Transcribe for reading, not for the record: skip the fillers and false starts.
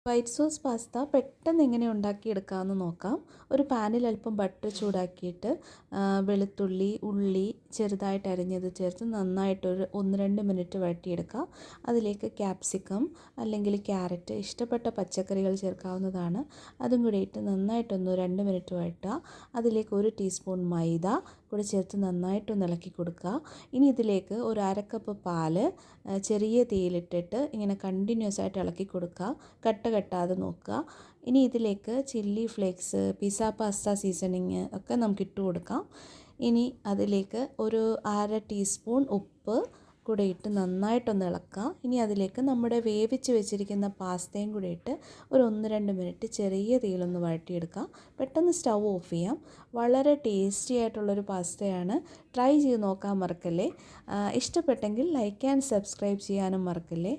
White sauce pasta പെട്ടെന്ന് എങ്ങനെ ഉണ്ടാക്കിയെടുക്കാമെന്ന് നോക്കാം. ഒരു പാനിൽ അല്പം ബട്ടർ ചൂടാക്കിയിട്ട് വെളുത്തുള്ളി, ഉള്ളി ചെറുതായിട്ട് അരിഞ്ഞത് ചേർത്ത് നന്നായിട്ടൊരു 1-2 മിനിറ്റ് വഴറ്റിയെടുക്കുക. അതിലേക്ക് ക്യാപ്സിക്കം അല്ലെങ്കിൽ ക്യാരറ്റ് ഇഷ്ടപ്പെട്ട പച്ചക്കറികൾ ചേർക്കാവുന്നതാണ്. അതും കൂടി ഇട്ട് നന്നായിട്ടൊന്ന് 2 മിനിറ്റ് വഴറ്റുക. അതിലേക്ക് 1 ടീസ്പൂൺ മൈദ കൂടി ചേർത്ത് നന്നായിട്ടൊന്ന് ഇളക്കി കൊടുക്കുക. ഇനി ഇതിലേക്ക് ഒരു 1/2 കപ്പ് പാല് ചെറിയ തീയിലിട്ടിട്ട് ഇങ്ങനെ കണ്ടിന്യൂസ് ആയിട്ട് ഇളക്കി കൊടുക്കുക. കട്ട കെട്ടാതെ നോക്കുക. ഇനി ഇതിലേക്ക് chilli flakes, pizza pasta seasoning ഒക്കെ നമുക്ക് ഇട്ട് കൊടുക്കാം. ഇനി അതിലേക്ക് ഒരു 1/2 ടീസ്പൂൺ ഉപ്പ് കൂടെ ഇട്ട് നന്നായിട്ടൊന്ന് ഇളക്കുക. ഇനി അതിലേക്ക് നമ്മുടെ വേവിച്ച് വെച്ചിരിക്കുന്ന പാസ്തയും കൂടെ ഇട്ട് ഒരു 1-2 മിനിറ്റ് ചെറിയ തീയിലൊന്ന് വഴറ്റിയെടുക്കുക. പെട്ടെന്ന് സ്റ്റൗ ഓഫ് ചെയ്യാം. വളരെ ടേസ്റ്റി ആയിട്ടുള്ളൊരു പാസ്തയാണ്. ട്രൈ ചെയ്ത് നോക്കാൻ മറക്കല്ലേ. ഇഷ്ടപ്പെട്ടെങ്കിൽ ലൈക്ക് ആൻഡ് സബ്സ്ക്രൈബ് ചെയ്യാനും മറക്കല്ലേ.